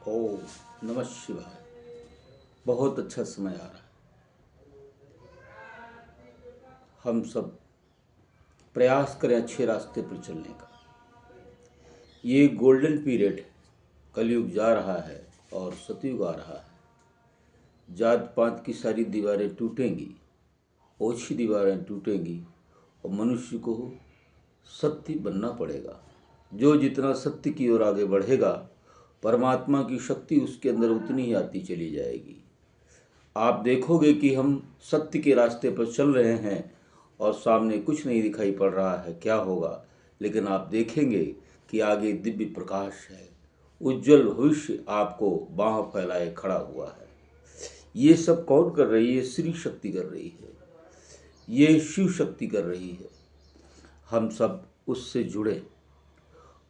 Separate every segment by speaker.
Speaker 1: ओम नमः शिवाय। बहुत अच्छा समय आ रहा है। हम सब प्रयास करें अच्छे रास्ते पर चलने का। ये गोल्डन पीरियड है। कलयुग जा रहा है और सतयुग आ रहा है। जात पात की सारी दीवारें टूटेंगी, ओछी दीवारें टूटेंगी और मनुष्य को सत्य बनना पड़ेगा। जो जितना सत्य की ओर आगे बढ़ेगा, परमात्मा की शक्ति उसके अंदर उतनी ही आती चली जाएगी। आप देखोगे कि हम सत्य के रास्ते पर चल रहे हैं और सामने कुछ नहीं दिखाई पड़ रहा है, क्या होगा, लेकिन आप देखेंगे कि आगे दिव्य प्रकाश है, उज्जवल भविष्य आपको बाँह फैलाए खड़ा हुआ है। ये सब कौन कर रही है? श्री शक्ति कर रही है, ये शिव शक्ति कर रही है। हम सब उससे जुड़े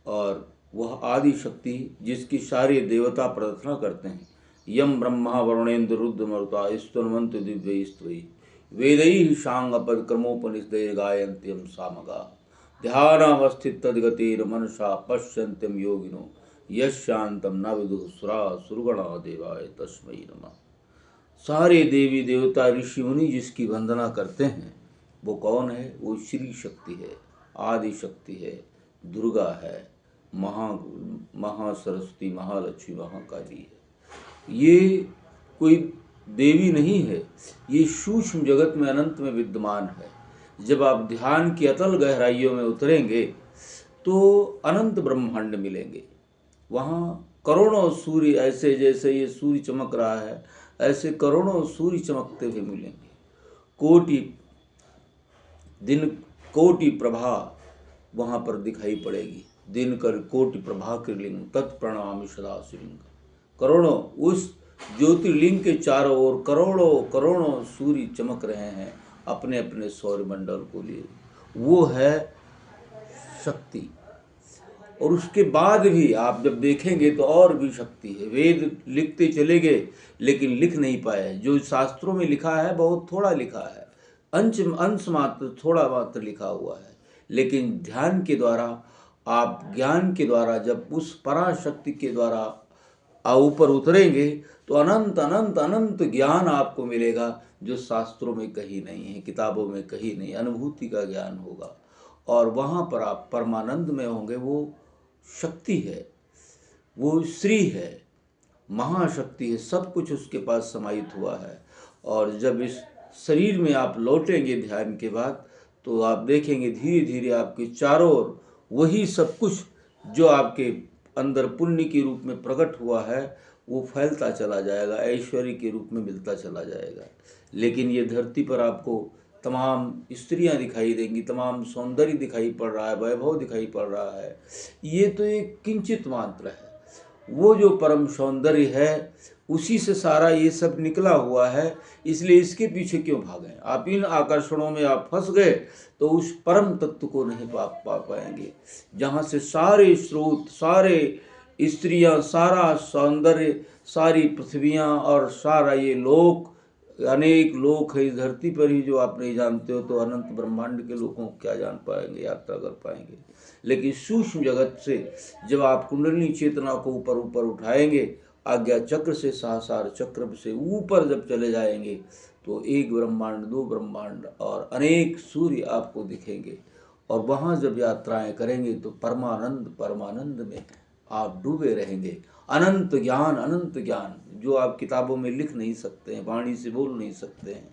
Speaker 1: और वह आदि शक्ति जिसकी सारे देवता प्रार्थना करते हैं, यम ब्रह्मा वरुणेन्द्र रुद्र मरुता स्तुन्वन्त दिव्य स्तुति वेदैः शांगपद क्रमोपनिषदैः गायन्त्यं सामगा ध्यानावस्थित तद्गतेर मनसा पश्यन्त्यं योगिनो यशांतम न विदुः सुराः सुरगणा देवाय तस्मै नमः। सारे देवी देवता ऋषि मुनि जिसकी वंदना करते हैं, वो कौन है? वो श्री शक्ति है, आदि शक्ति है, दुर्गा है, महासरस्वती, महालक्ष्मी, महाकाली है। ये कोई देवी नहीं है, ये सूक्ष्म जगत में अनंत में विद्यमान है। जब आप ध्यान की अतल गहराइयों में उतरेंगे तो अनंत ब्रह्मांड मिलेंगे। वहाँ करोड़ों सूर्य, ऐसे जैसे ये सूर्य चमक रहा है ऐसे करोड़ों सूर्य चमकते हुए मिलेंगे। कोटि प्रभा वहाँ पर दिखाई पड़ेगी। दिनकर कोटि प्रभाकर लिंग तत्प्रणामि सदा शिवलिंग। करोड़ों उस ज्योतिर्लिंग के चारों ओर करोड़ों करोड़ों सूर्य चमक रहे हैं अपने अपने सौरमंडल को लिए। वो है शक्ति। और उसके बाद भी आप जब देखेंगे तो और भी शक्ति है। वेद लिखते चले गए लेकिन लिख नहीं पाए। जो शास्त्रों में लिखा है बहुत थोड़ा लिखा है, अंश मात्र, थोड़ा मात्र लिखा हुआ है। लेकिन ध्यान के द्वारा, आप ज्ञान के द्वारा जब उस पराशक्ति के द्वारा ऊपर उतरेंगे तो अनंत अनंत अनंत ज्ञान आपको मिलेगा, जो शास्त्रों में कहीं नहीं है, किताबों में कहीं नहीं। अनुभूति का ज्ञान होगा और वहाँ पर आप परमानंद में होंगे। वो शक्ति है, वो श्री है, महाशक्ति है, सब कुछ उसके पास समाहित हुआ है। और जब इस शरीर में आप लौटेंगे ध्यान के बाद, तो आप देखेंगे धीरे धीरे आपके चारों ओर वही सब कुछ जो आपके अंदर पुण्य के रूप में प्रकट हुआ है वो फैलता चला जाएगा, ऐश्वर्य के रूप में मिलता चला जाएगा। लेकिन ये धरती पर आपको तमाम स्त्रियां दिखाई देंगी, तमाम सौंदर्य दिखाई पड़ रहा है, वैभव दिखाई पड़ रहा है। ये तो एक किंचित मात्र है। वो जो परम सौंदर्य है उसी से सारा ये सब निकला हुआ है। इसलिए इसके पीछे क्यों भागें? आप इन आकर्षणों में आप फंस गए तो उस परम तत्व को नहीं पा पाएंगे, जहाँ से सारे स्रोत, सारे स्त्रियां, सारा सौंदर्य, सारी पृथ्वियाँ और सारा ये लोक, अनेक लोक है इस धरती पर ही जो आप नहीं जानते हो। तो अनंत ब्रह्मांड के लोगों को क्या जान पाएंगे, यात्रा कर पाएंगे। लेकिन सूक्ष्म जगत से जब आप कुंडलिनी चेतना को ऊपर ऊपर उठाएंगे, आज्ञा चक्र से, सहस्रार चक्र से ऊपर जब चले जाएंगे तो एक ब्रह्मांड, दो ब्रह्मांड और अनेक सूर्य आपको दिखेंगे। और वहाँ जब यात्राएं करेंगे तो परमानंद परमानंद में आप डूबे रहेंगे। अनंत ज्ञान जो आप किताबों में लिख नहीं सकते हैं, वाणी से बोल नहीं सकते हैं,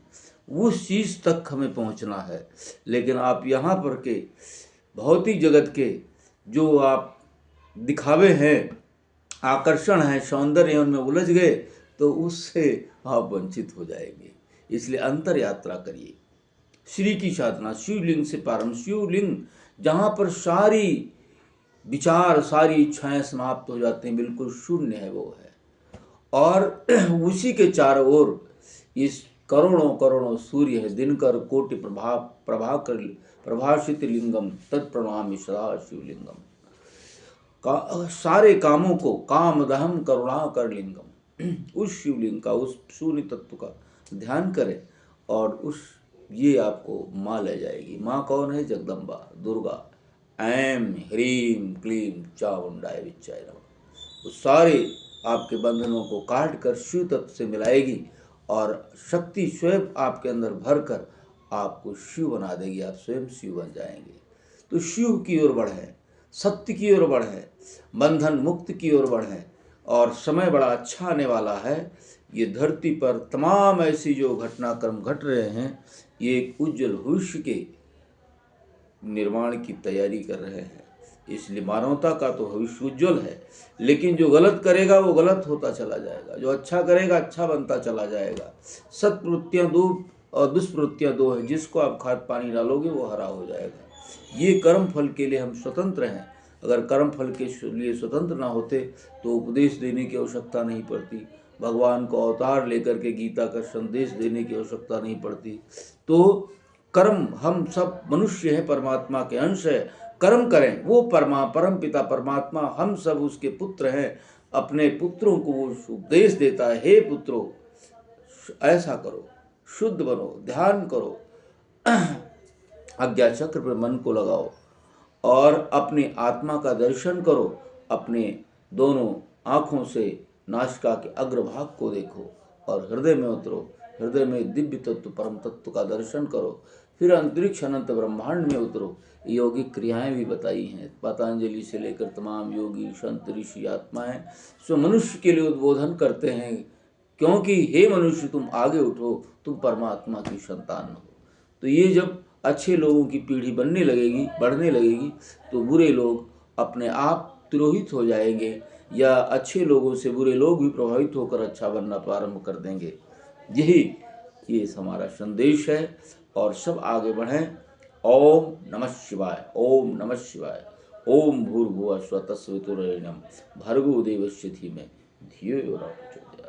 Speaker 1: उस चीज़ तक हमें पहुंचना है। लेकिन आप यहाँ पर के भौतिक जगत के जो आप दिखावे हैं, आकर्षण है, सौंदर्य, उनमें उलझ गए तो उससे आप वंचित हो जाएंगे। इसलिए अंतर यात्रा करिए, श्री की साधना, शिवलिंग से प्रारंभ। शिवलिंग जहाँ पर सारी विचार, सारी इच्छाएं समाप्त हो जाती हैं, बिल्कुल शून्य है वो है। और उसी के चारों ओर इस करोड़ों करोड़ों सूर्य है। दिनकर कोटि प्रभाकर प्रभाषित लिंगम तत्प्रणामि सदा शिवलिंगम। सारे कामों को काम दहम करुणा कर लिंगम। उस शिवलिंग का, उस शून्य तत्व का ध्यान करें और ये आपको माँ ले जाएगी। माँ कौन है? जगदम्बा, दुर्गा। ऐम ह्रीम क्लीम चामुंडाय विच्चाय नमः। वो सारे आपके बंधनों को काट कर शिव तत्व से मिलाएगी और शक्ति स्वयं आपके अंदर भरकर आपको शिव बना देगी। आप स्वयं शिव बन जाएंगे। तो शिव की ओर बढ़ें, सत्य की ओर बढ़ें, बंधन मुक्त की ओर बढ़ें और समय बड़ा अच्छा आने वाला है। ये धरती पर तमाम ऐसी जो घटनाक्रम घट रहे हैं, ये एक उज्जवल भविष्य के निर्माण की तैयारी कर रहे हैं। इसलिए मानवता का तो भविष्य उज्जवल है, लेकिन जो गलत करेगा वो गलत होता चला जाएगा, जो अच्छा करेगा अच्छा बनता चला जाएगा। सत्प्रवृत्तियाँ दो और दुष्प्रवृत्तियाँ दो हैं, जिसको आप खाद पानी डालोगे वो हरा हो जाएगा। ये कर्म फल के लिए हम स्वतंत्र हैं। अगर कर्म फल के लिए स्वतंत्र ना होते तो उपदेश देने की आवश्यकता नहीं पड़ती, भगवान को अवतार लेकर के गीता का संदेश देने की आवश्यकता नहीं पड़ती। तो कर्म, हम सब मनुष्य हैं, परमात्मा के अंश है, कर्म करें। वो परम पिता परमात्मा, हम सब उसके पुत्र हैं। अपने पुत्रों को वो उपदेश देता है, हे पुत्रों ऐसा करो, शुद्ध बनो, ध्यान करो, आज्ञा चक्र पर मन को लगाओ और अपनी आत्मा का दर्शन करो। अपने दोनों आँखों से नासिका के अग्रभाग को देखो और हृदय में उतरो। हृदय में दिव्य तत्व परम तत्व का दर्शन करो। फिर अंतरिक्ष अनंत ब्रह्मांड में उतरो। योगिक क्रियाएं भी बताई हैं पतंजलि से लेकर तमाम योगी संत ऋषि आत्माएं सो मनुष्य के लिए उद्बोधन करते हैं, क्योंकि हे मनुष्य तुम आगे उठो, तुम परमात्मा की संतान हो। तो ये जब अच्छे लोगों की पीढ़ी बनने लगेगी, बढ़ने लगेगी, तो बुरे लोग अपने आप तिरोहित हो जाएंगे या अच्छे लोगों से बुरे लोग भी प्रभावित होकर अच्छा बनना प्रारंभ कर देंगे। यही ये हमारा संदेश है और सब आगे बढ़ें। ओम नमः शिवाय, ओम नमः शिवाय। ओम भूर्भुवः स्वः तत्सवितुर्वरेण्यं भर्गो देवस्य धीमहि धियो यो न प्रचोदयात्।